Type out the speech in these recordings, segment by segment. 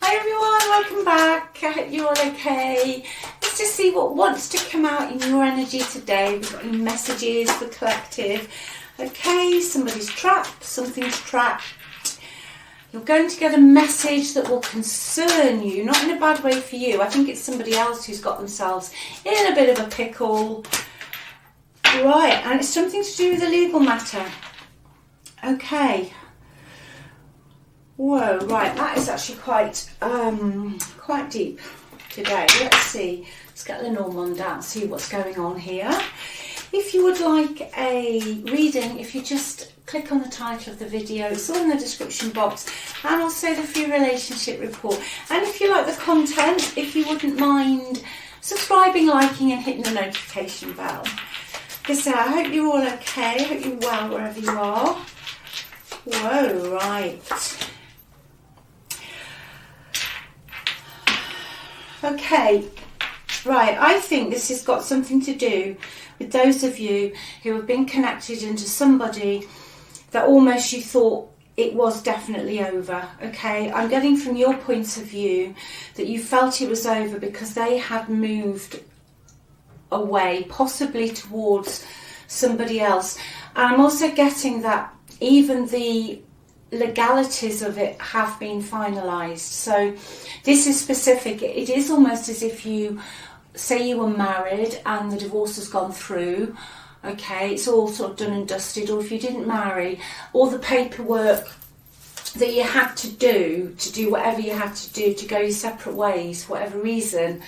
Hi everyone, welcome back. I hope you're all okay. Let's just see what wants to come out in your energy today. We've got any messages for collective. Okay, somebody's trapped, something's trapped. You're going to get a message that will concern you, not in a bad way for you. I think it's somebody else who's got themselves in a bit of a pickle. Right, and it's something to do with a legal matter. Okay. Whoa, right, that is actually quite deep today. Let's see. Let's get the normal down, see what's going on here. If you would like a reading, if you just click on the title of the video, it's all in the description box, and I'll say the free relationship report. And if you like the content, if you wouldn't mind subscribing, liking and hitting the notification bell. Because I hope you're all okay, I hope you're well wherever you are. Whoa, right. Okay, right, I think this has got something to do with those of you who have been connected into somebody that almost you thought it was definitely over, okay? I'm getting from your point of view that you felt it was over because they had moved away, possibly towards somebody else. And I'm also getting that even the legalities of it have been finalised. So this is specific. It is almost as if you say you were married and the divorce has gone through. Okay, it's all sort of done and dusted. Or if you didn't marry, all the paperwork that you had to do whatever you had to do to go your separate ways, for whatever reason,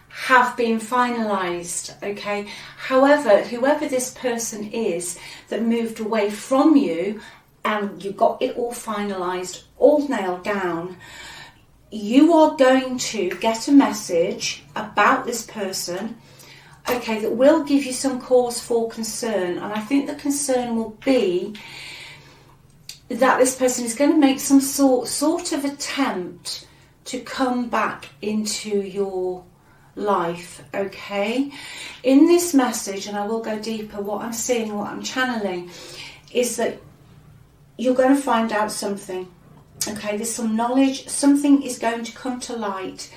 have been finalised. Okay, however, whoever this person is that moved away from you and you got it all finalised, all nailed down, you are going to get a message about this person, okay, that will give you some cause for concern. And I think the concern will be that this person is going to make some sort of attempt to come back into your life, okay? In this message, and I will go deeper, what I'm seeing, what I'm channeling, is that you're going to find out something. Okay, there's some knowledge, something is going to come to light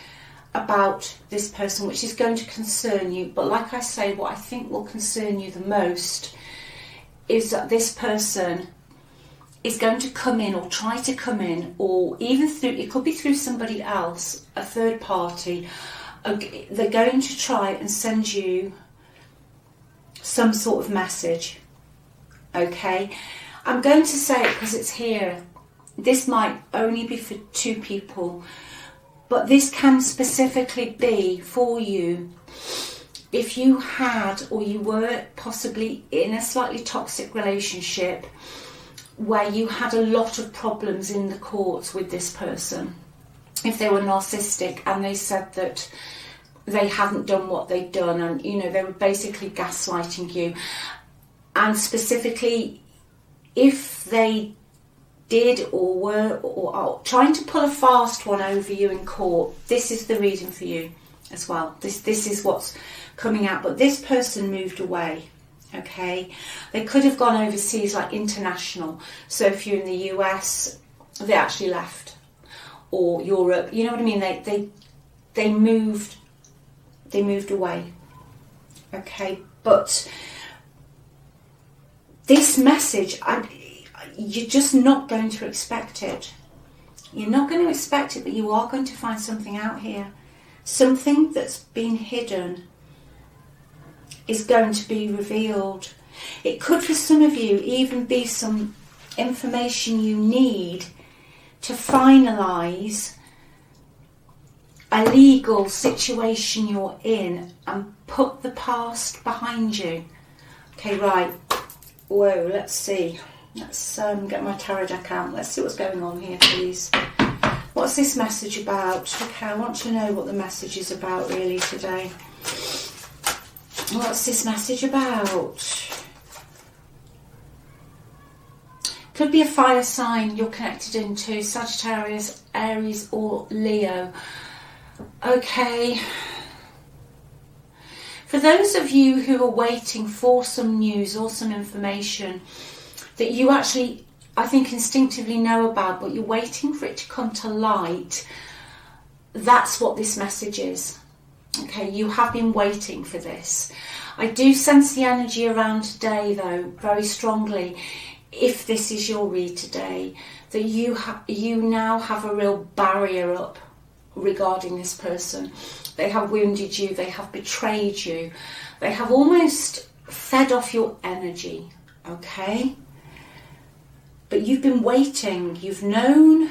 about this person which is going to concern you. But like I say, what I think will concern you the most is that this person is going to come in or try to come in, or even through, it could be through somebody else, a third party. They're going to try and send you some sort of message. Okay, I'm going to say it because it's here. This might only be for two people, but this can specifically be for you if you had, or you were possibly in a slightly toxic relationship where you had a lot of problems in the courts with this person. If they were narcissistic and they said that they hadn't done what they'd done, and you know, they were basically gaslighting you. And specifically, if they did or were or are trying to pull a fast one over you in court, this is the reading for you as well. This is what's coming out. But this person moved away. Okay, they could have gone overseas, like international. So if you're in the US, they actually left, or Europe. You know what I mean? They moved away. Okay, but this message, you're just not going to expect it. You're not going to expect it, but you are going to find something out here. Something that's been hidden is going to be revealed. It could, for some of you, even be some information you need to finalise a legal situation you're in and put the past behind you. Okay, right. Whoa, let's see. Let's get my tarot deck out. Let's see what's going on here, please. What's this message about? Okay, I want to know what the message is about really today. What's this message about? Could be a fire sign you're connected into, Sagittarius, Aries or Leo. Okay. For those of you who are waiting for some news or some information that you actually, I think, instinctively know about, but you're waiting for it to come to light, that's what this message is. Okay, you have been waiting for this. I do sense the energy around today, though, very strongly. If this is your read today, that you now have a real barrier up regarding this person. They have wounded you, they have betrayed you, they have almost fed off your energy, okay? But you've been waiting, you've known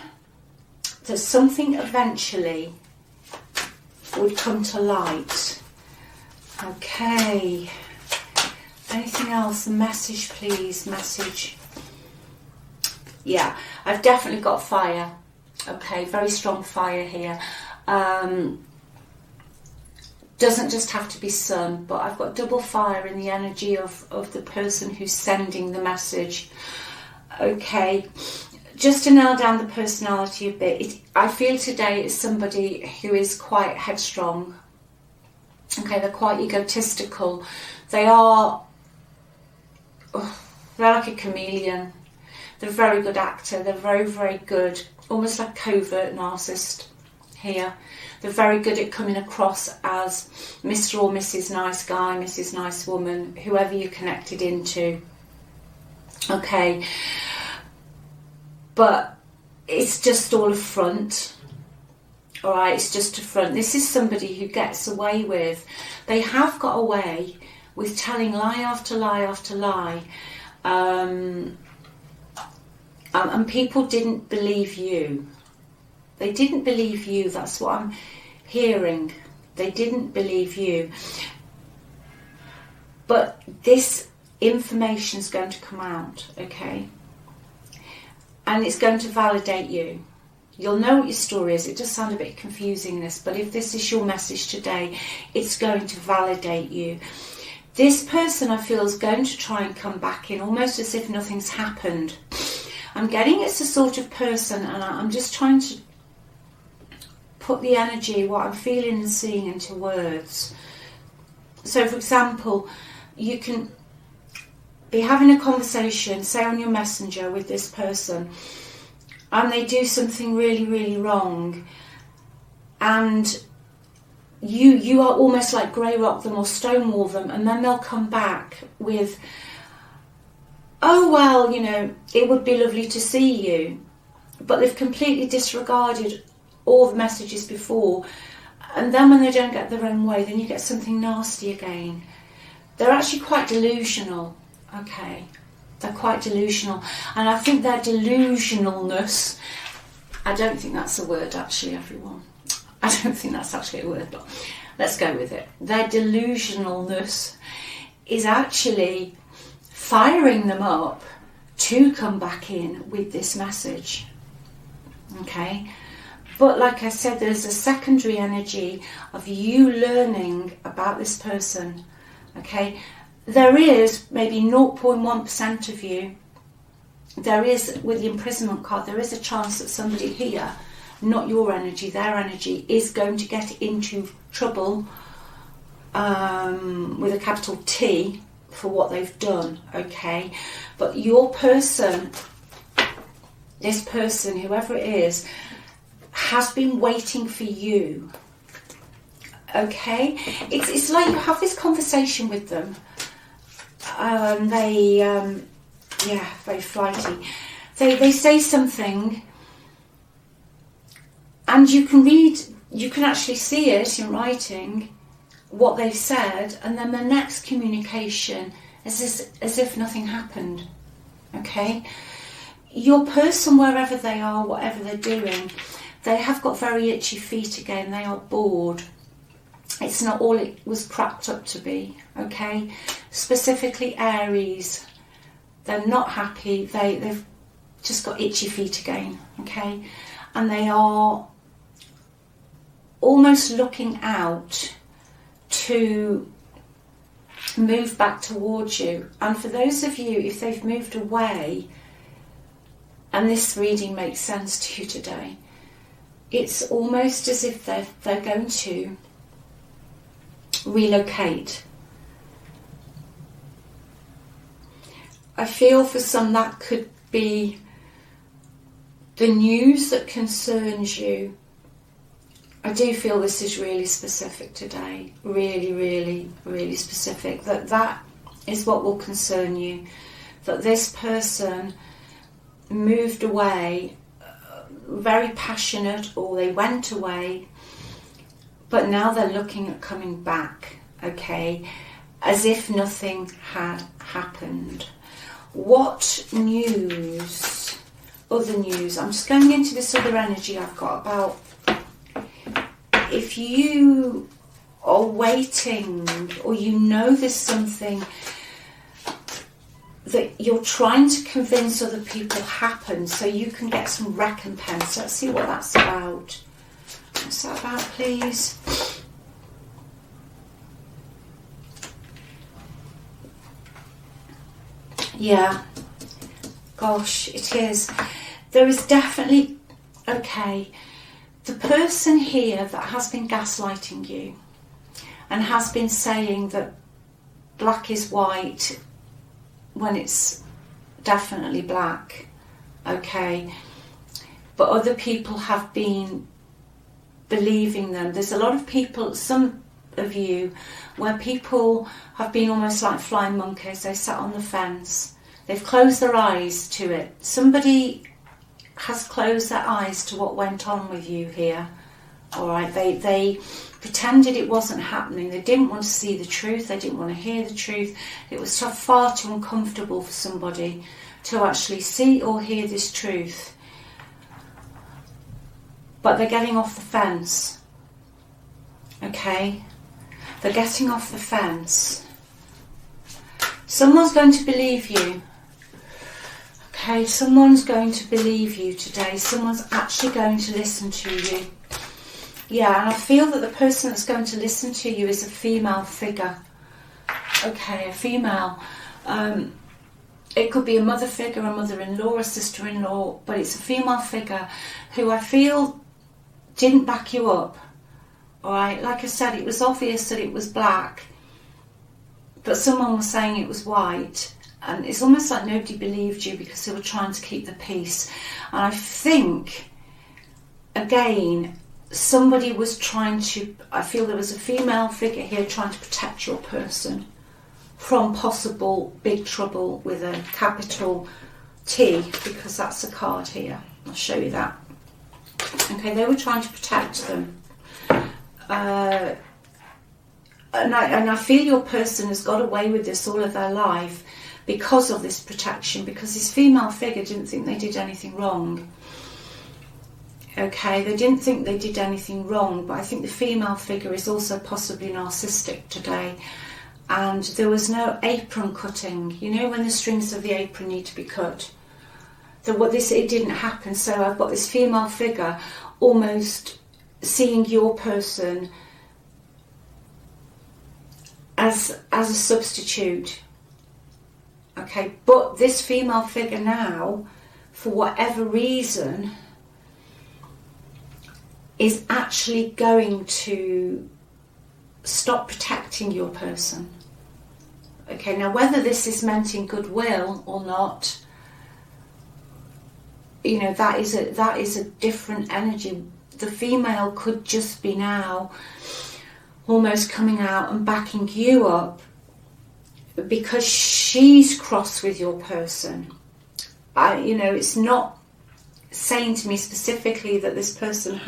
that something eventually would come to light. Okay. Anything else? A message, please. Message. Yeah, I've definitely got fire. Okay, very strong fire here. Doesn't just have to be sun, but I've got double fire in the energy of the person who's sending the message. Okay, just to nail down the personality a bit, I feel today it's somebody who is quite headstrong. Okay, they're quite egotistical. They're like a chameleon. They're a very good actor. They're very, very good, almost like covert narcissist here. They're very good at coming across as Mr. or Mrs. Nice Guy, Mrs. Nice Woman, whoever you're connected into. Okay. But it's just all a front. Alright, it's just a front. This is somebody who gets away with, they have got away with telling lie after lie after lie. And people didn't believe you. They didn't believe you, that's what I'm hearing. They didn't believe you. But this information is going to come out, okay? And it's going to validate you. You'll know what your story is. It does sound a bit confusing, this, but if this is your message today, it's going to validate you. This person, I feel, is going to try and come back in almost as if nothing's happened. I'm getting it's the sort of person, and I'm just trying to put the energy, what I'm feeling and seeing, into words. So, for example, you can be having a conversation, say on your messenger, with this person, and they do something really, really wrong, and you are almost like grey rock them or stonewall them, and then they'll come back with, oh well, you know, it would be lovely to see you, but they've completely disregarded all the messages before, and then when they don't get their own way, then you get something nasty again. They're actually quite delusional, okay? They're quite delusional, and I think their delusionalness, I don't think that's a word actually, everyone. I don't think that's actually a word, but let's go with it. Their delusionalness is actually firing them up to come back in with this message, okay? But like I said, there's a secondary energy of you learning about this person, okay? There is maybe 0.1% of you, there is, with the imprisonment card, there is a chance that somebody here, not your energy, their energy, is going to get into trouble with a capital T for what they've done, okay? But your person, this person, whoever it is, has been waiting for you, okay? It's like you have this conversation with them. Very flighty. They say something, and you can actually see it in writing, what they've said, and then the next communication is as if nothing happened, okay? Your person, wherever they are, whatever they're doing, they have got very itchy feet again. They are bored. It's not all it was cracked up to be, okay? Specifically Aries, they're not happy. They've just got itchy feet again, okay? And they are almost looking out to move back towards you. And for those of you, if they've moved away, and this reading makes sense to you today, it's almost as if they're going to relocate. I feel for some that could be the news that concerns you I do feel this is really specific today. Really, really, really specific. That is what will concern you. That this person moved away, very passionate, or they went away, but now they're looking at coming back, okay, as if nothing had happened. What news, other news, I'm just going into this other energy I've got about if you are waiting, or you know there's something that you're trying to convince other people happens so you can get some recompense. Let's see what that's about. What's that about, please? Yeah. Gosh, it is. There is definitely... Okay. The person here that has been gaslighting you and has been saying that black is white when it's definitely black, okay, but other people have been believing them. There's a lot of people, some of you, where people have been almost like flying monkeys. They sat on the fence, they've closed their eyes to it. Somebody has closed their eyes to what went on with you here. All right, they pretended it wasn't happening. They didn't want to see the truth. They didn't want to hear the truth. It was far too uncomfortable for somebody to actually see or hear this truth. But they're getting off the fence. Okay? They're getting off the fence. Someone's going to believe you. Okay, someone's going to believe you today. Someone's actually going to listen to you. Yeah, and I feel that the person that's going to listen to you is a female figure. Okay, a female. It could be a mother figure, a mother-in-law, a sister-in-law, but it's a female figure who I feel didn't back you up. All right, like I said, it was obvious that it was black, but someone was saying it was white. And it's almost like nobody believed you because they were trying to keep the peace. And I think, again, somebody was trying to... I feel there was a female figure here trying to protect your person from possible big trouble with a capital T, because that's a card here. I'll show you that. Okay, they were trying to protect them. And I feel your person has got away with this all of their life because of this protection, because this female figure didn't think they did anything wrong. Okay, they didn't think they did anything wrong, but I think the female figure is also possibly narcissistic today. And there was no apron cutting. You know when the strings of the apron need to be cut? It didn't happen, so I've got this female figure almost seeing your person as a substitute. Okay, but this female figure now, for whatever reason, is actually going to stop protecting your person. Okay, now whether this is meant in goodwill or not, you know, that is a different energy. The female could just be now almost coming out and backing you up because she's cross with your person. It's not saying to me specifically that this person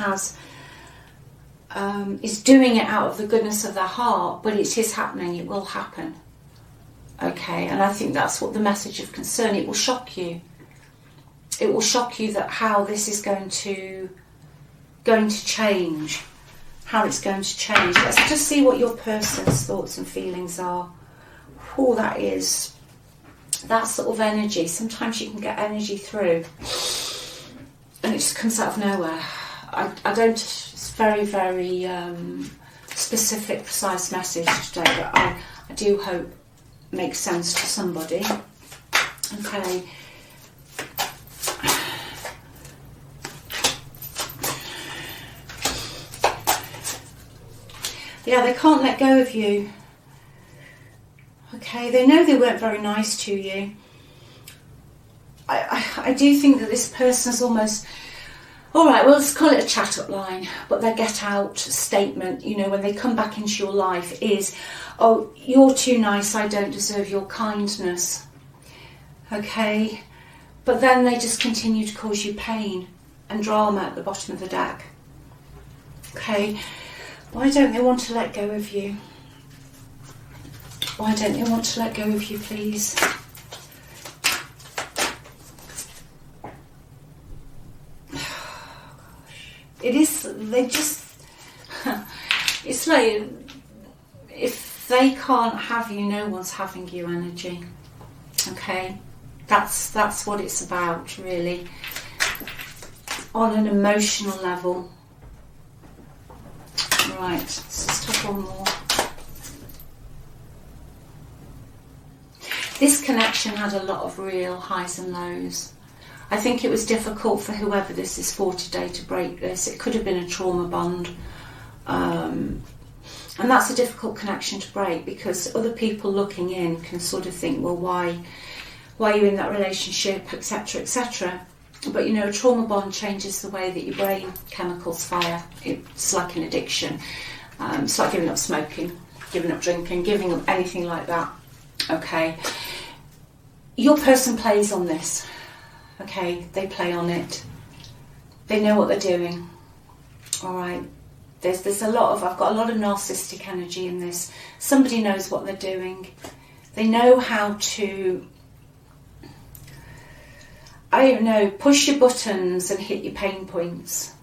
is doing it out of the goodness of their heart, but it is happening. It will happen. Okay, and I think that's what the message of concern. It will shock you. It will shock you that how this is going to change. How it's going to change. Let's just see what your person's thoughts and feelings are. Oh, that is that sort of energy. Sometimes you can get energy through and it just comes out of nowhere. I don't, it's very, very specific, precise message today, but I do hope it makes sense to somebody. Okay. Yeah, they can't let go of you. Okay, they know they weren't very nice to you. I do think that this person's almost... All right, well, let's call it a chat-up line, but their get-out statement, you know, when they come back into your life is, oh, you're too nice, I don't deserve your kindness. Okay? But then they just continue to cause you pain and drama at the bottom of the deck. Okay? Why don't they want to let go of you? Why don't they want to let go of you, please? It is, they just, it's like, if they can't have you, no one's having you energy. Okay? That's what it's about, really. On an emotional level. Right, let's just have one more. This connection had a lot of real highs and lows. I think it was difficult for whoever this is for today to break this. It could have been a trauma bond. And that's a difficult connection to break, because other people looking in can sort of think, well, why are you in that relationship, etc., etc. But, you know, a trauma bond changes the way that your brain chemicals fire. It's like an addiction. It's like giving up smoking, giving up drinking, giving up anything like that. Okay. Your person plays on this. Okay, they play on it. They know what they're doing. All right. There's a lot of, I've got a lot of narcissistic energy in this. Somebody knows what they're doing. They know how to, I don't know, push your buttons and hit your pain points.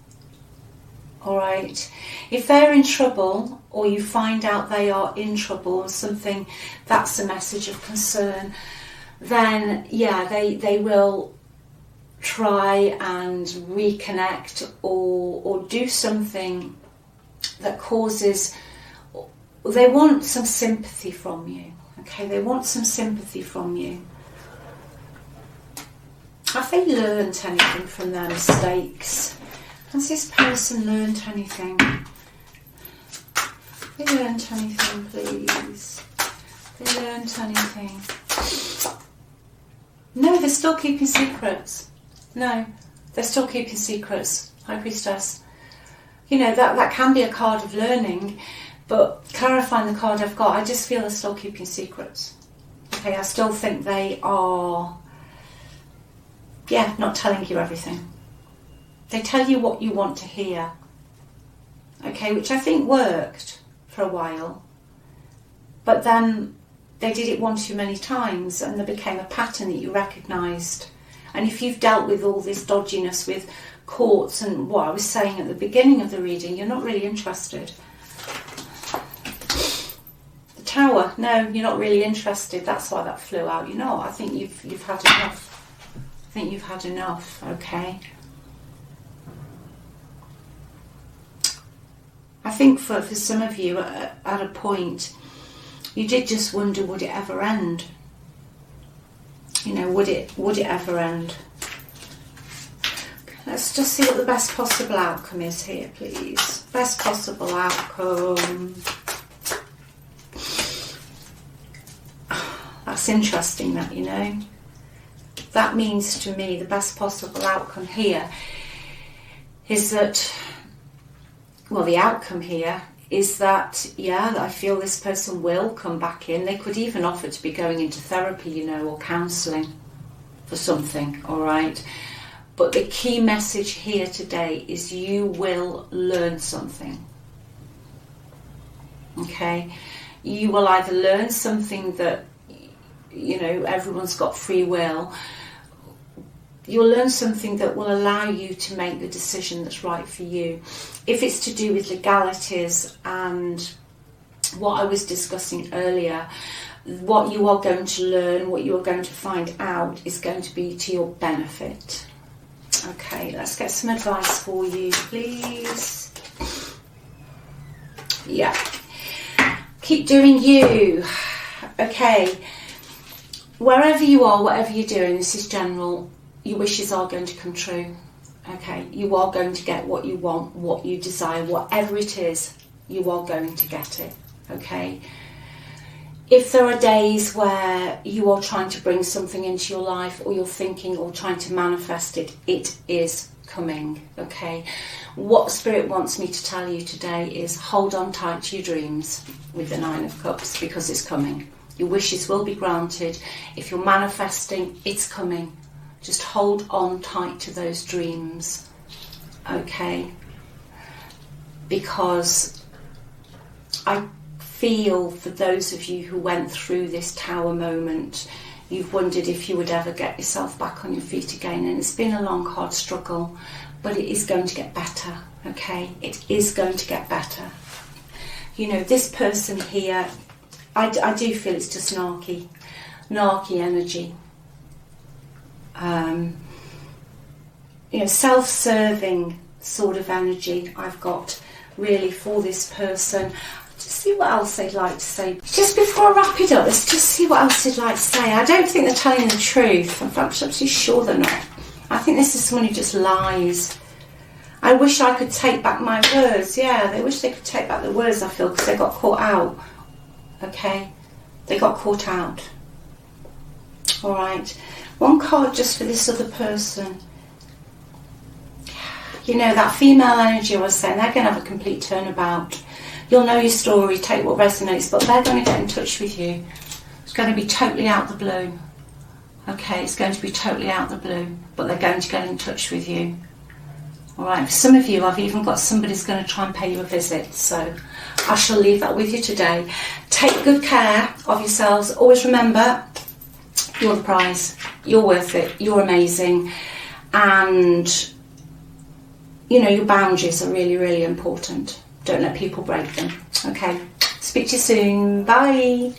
All right. If they're in trouble, or you find out they are in trouble or something, that's a message of concern, then yeah, they will try and reconnect or do something that causes, they want some sympathy from you. Okay, they want some sympathy from you. Have they learned anything from their mistakes? Has this person learned anything? Have they learned anything, please? Have they learned anything? No, they're still keeping secrets. No, they're still keeping secrets. High Priestess. You know, that can be a card of learning, but clarifying the card I've got, I just feel they're still keeping secrets. Okay, I still think they are, not telling you everything. They tell you what you want to hear. Okay, which I think worked for a while. But then they did it one too many times and there became a pattern that you recognised. And if you've dealt with all this dodginess with courts and what I was saying at the beginning of the reading, you're not really interested. The Tower, no, you're not really interested. That's why that flew out. You know, I think you've had enough. I think you've had enough, okay? I think for some of you at a point, you did just wonder, would it ever end? You know, would it ever end? Let's just see what the best possible outcome is here, please. Best possible outcome. That's interesting, that, you know. That means to me the best possible outcome here is that, well, the outcome here is that, I feel this person will come back in. They could even offer to be going into therapy, you know, or counselling for something, all right? But the key message here today is you will learn something, okay? You will either learn something that, you know, everyone's got free will. You'll learn something that will allow you to make the decision that's right for you. If it's to do with legalities and what I was discussing earlier, what you are going to learn, what you are going to find out is going to be to your benefit. Okay, let's get some advice for you, please. Yeah. Keep doing you. Okay. Wherever you are, whatever you're doing, this is general, your wishes are going to come true. Okay, you are going to get what you want, what you desire, whatever it is, you are going to get it. Okay. If there are days where you are trying to bring something into your life, or you're thinking or trying to manifest it, it is coming, okay? What Spirit wants me to tell you today is hold on tight to your dreams with the Nine of Cups, because it's coming. Your wishes will be granted. If you're manifesting, it's coming. Just hold on tight to those dreams, okay? Because I feel for those of you who went through this tower moment, you've wondered if you would ever get yourself back on your feet again, and it's been a long, hard struggle, but it is going to get better, okay? It is going to get better. You know, this person here, I do feel it's just narky energy. You know, self-serving sort of energy I've got really for this person. Just see what else they'd like to say. Just before I wrap it up, let's just see what else they'd like to say. I don't think they're telling the truth. I'm absolutely sure they're not. I think this is someone who just lies. I wish I could take back my words. Yeah, they wish they could take back the words, I feel, because they got caught out. Okay? They got caught out. Alright. One card just for this other person. You know, that female energy I was saying, they're going to have a complete turnabout. You'll know your story, take what resonates, but they're going to get in touch with you. It's going to be totally out the blue. Okay, it's going to be totally out the blue, but they're going to get in touch with you. Alright, for some of you, I've even got somebody's going to try and pay you a visit, so I shall leave that with you today. Take good care of yourselves. Always remember, you're the prize. You're worth it. You're amazing. And, you know, your boundaries are really, really important. Don't let people break them. Okay, speak to you soon. Bye.